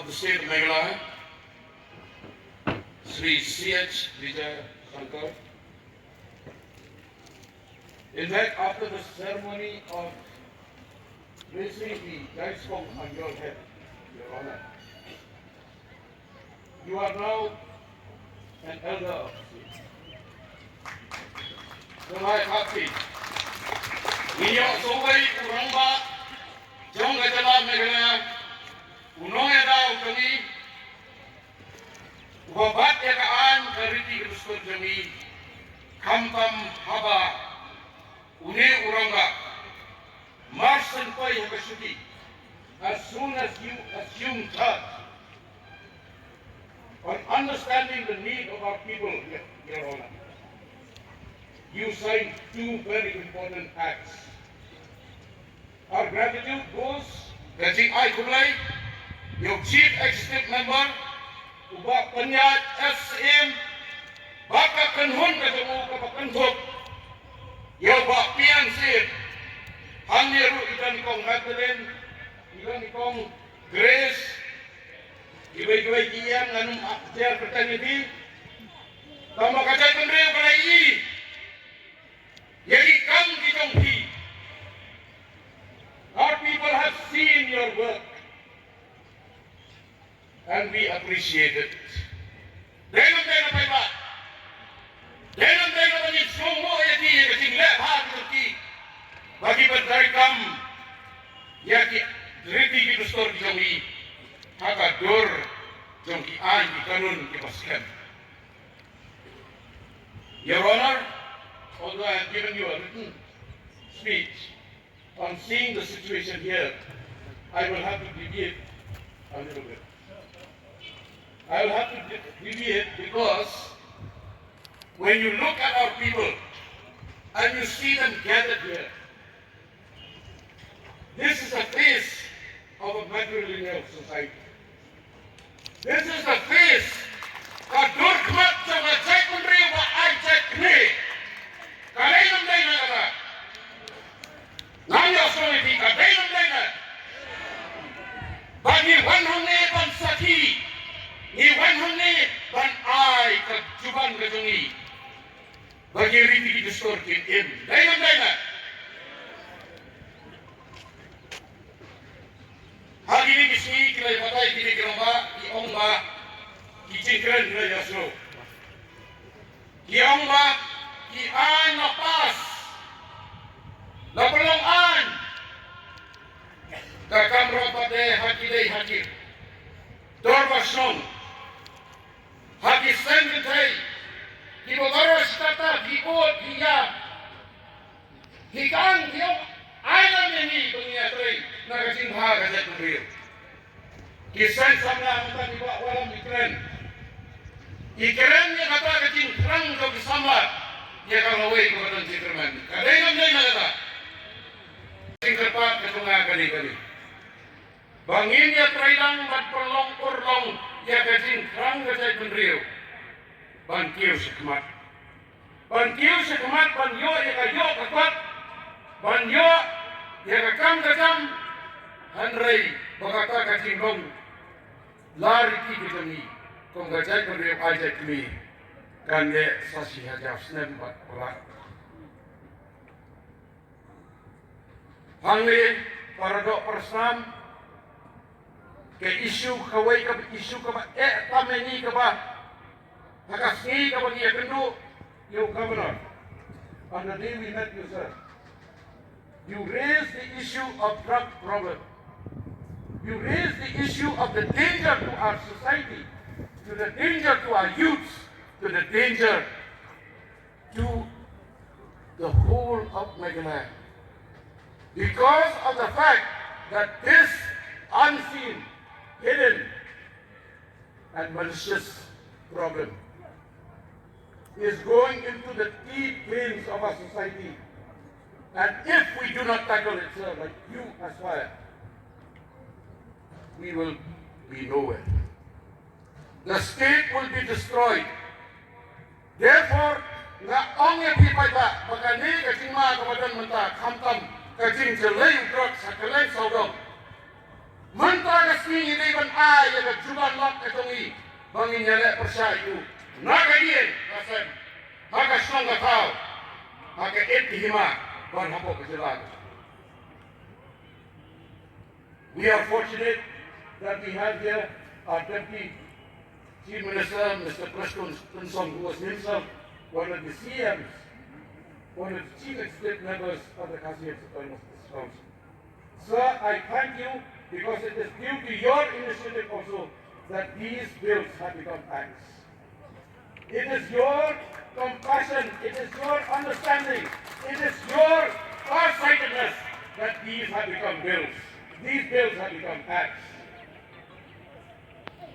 of the state of Meghalaya, Sri C.H. Vijay Shankar. In fact, after the ceremony of placing the Jai Song on your head, Your Honor, you are now an elder of the state. Samai Khati, Niyo Sobai Uramba, Jong Gajala Meghalaya, Unoyada Ukami, Wabat Yakaan Kariti Kristur Jami, Kamtam Haba, Une Uranga, Marsan Pai Hakashuki, as soon as you assume charge on understanding the need of our people, Your Honor, you signed two very important acts. Our gratitude goes Gajing Ai Kumlai, your Chief Executive Member, Ubak Panyat SM, Baka Kanhun Kajamu Kapakanthok, your Bak Pian Sir, Hangyeru Ikan Kong Magdalene, Ikan Kong Grace, Ibai Iyang Anum Akjar Pertanidi, Tama Kajay Pemreo Kalai, Yagi Kam Kitonghi. Our people have seen your work and we appreciate it. Denam Paiba. Denam Bani Somo Yati Yaking Leha Turki. Bagi Berdarikam Yaki Riti Kistor Jongi Haka Dur Jongi An Kanun Kipaskan. Your Honor, although I have given you a written speech on seeing the situation here, I will have to deviate a little bit. I will have to deviate because when you look at our people and you see them gathered here, this is the face of a matrilineal society. This is the face of Durkmat Jamakai Kundri wa Aichak Kne. Kalainam Daina Kata. Nanya Soliti Kalainam Daina. Bagi Wanhane Ban Saki. Ni Wanhane Ban Ai Kajuban Kajongi. Bagi Riti Distorkin Im. Dainam Daina. Hari ini kisih kita patai kiri keramba di Ongba di Cingkren di Yasro. Di Ongba di An Lapas, Lapelong An, Kakam Rapade Hakidei Hakir, Dorvasong, Haki Sengetai, di Bogaros Kata, di Ot, di Yab, di Kang, di Island ini pengiatri nagasin haga sa Korea. Kisan sama mata di bawah walam ikren. Ikren niya kata kacing kerang kau kisama. Dia kalawai kepada Cikerman. Kadang dia nak kata. Cikerpat ketunga kali-kali. Bangin ya trailang mat perlong urlong ya kacing kerang kacai penriu. Bankiu sekemat. Bankiu sekemat banyo ya kayo kapat. Banyo ya kakam kakam hanrei bakata kacing kong lari ki kitani kong gajai penriu ajak kini. Kande sasi hajaf snem bat perak. Hangli paradok persam ke isu kawai ke isu ke tameni ke ba hakasni ke bagi kendu you governor on the day we met you sir, you raised the issue of drug problem. You raised the issue of the danger to our society, to the danger to our youths, to the danger to the whole of Meghalaya. Because of the fact that this unseen, hidden and malicious problem is going into the deep veins of our society. And if we do not tackle it, sir, like you aspire, we will be nowhere. The state will be destroyed. Therefore, nga ongya pipay ba, magani kaching mga kabadan menta, kamtam, kaching jelay utrot sa kalay saudong. Mantagas ni iliban ay yang juban lak ketongi bangin nyale persayu. Nagayin kasem. Haka songa kau. Haka hima ban hapok kejelag. We are fortunate that we have here our Deputy Chief Minister, Mr. Preston Song, who was himself one of the CMs, one of the chief executive members of the Kassim Supreme Council. Sir, I thank you because it is due to your initiative also that these bills have become acts. It is your compassion, it is your understanding, it is your farsightedness that these have become bills. These bills have become acts.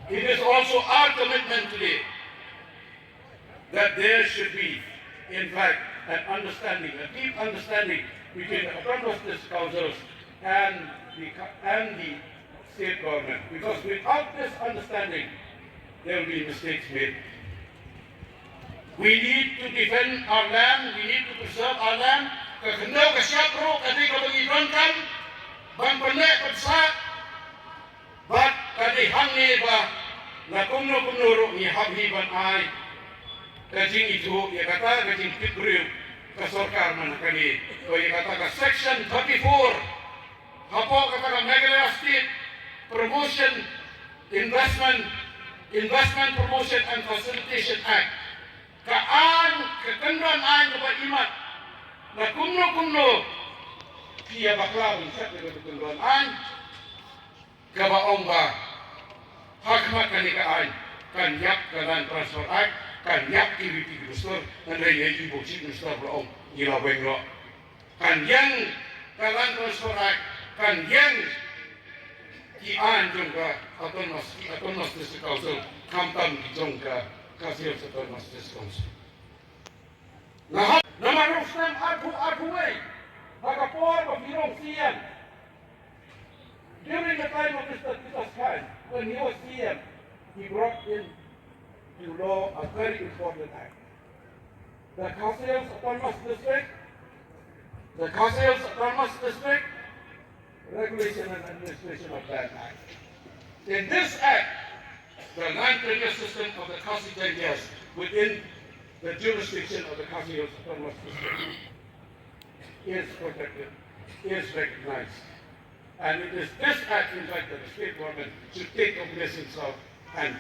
It is also our commitment today that there should be, in fact, an understanding, a deep understanding between the autonomous district councils and the state government. Because without this understanding, there will be mistakes made. We need to defend our land, we need to preserve our land. Kaganaw kasyapro, kadi kabangidron kan, bang panek pagsak, bat kadi hangi ba, na kumno-kumnuro ni habhiban ay, kajing itu, ya kata kajing pitbrew, kasorkar man kani, o ya kata ka Section 34, hapo kata ka Meghalaya State Promotion, Investment Promotion and Facilitation Act. Kaan, kekenduan ay na imat, na kumno-kumno, kiya baklawin sa kekenduan ay, kabaong ba, hakmat kanikaan, kanyak kanan transfer act, kanyak ibiti gustor, nanday na ibo chief minister blaong gilaweng lo. Kanyang kanan transfer act, kanyang kian jong ka autonomous district council, kamtam jong ka Kassim autonomous district council. Namarusnan arpu-arpuway, magapor pagirong siyan. During the time of Mr. Titus Khan, when he was CM, he brought in to law a very important act. The Kassim Autonomous District Regulation and Administration of Land Act. In this act, the land tenure system of the Kassim Tenures within the jurisdiction of the Kassim Autonomous District is protected, is recognized. And it is this act, in fact, that the state government should take cognizance of and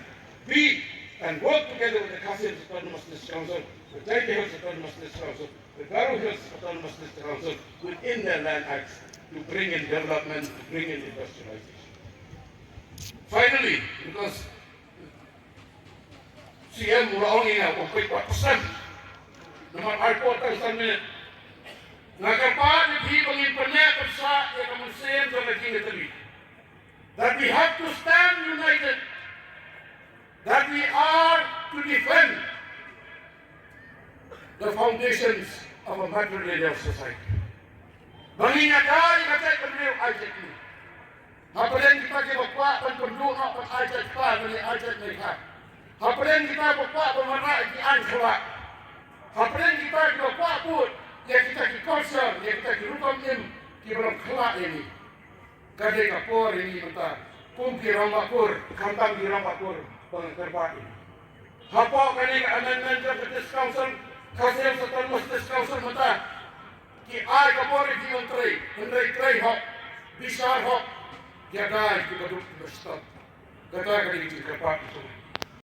work together with the Kassim Autonomous District Council, the Taita Hills Autonomous District Council, the Garo Hills Autonomous District Council, within their land acts to bring in development, to bring in industrialization. Finally, because CM mula ni na 1.4%, naman airport ang 1 minute. Nagkapat ni pangin panek sa ikamansin sa naging Italy. That we have to stand united, that we are to defend the foundations of a matrilineal society. Manginagay katay kanil Isaac ni. Hapalan kita kibakwa panpunduha pan Isaac pa ni Isaac ni ka. Hapalan kita bakwa pamara di Angela. Hapalan kita kibakwa put ya kita kikonsern, ya kita kirukam im kibarang kala ini. Kadai kapor ini mata. Kumpi ramakur, kantang di ramakur pengkerbain. Hapo kani amendment of the council, Kassim Autonomous District Council mata. Ki ay kapor di menteri tray hok, bisar hok, jagai ki baduk berstop. Kata kani di kerbat itu.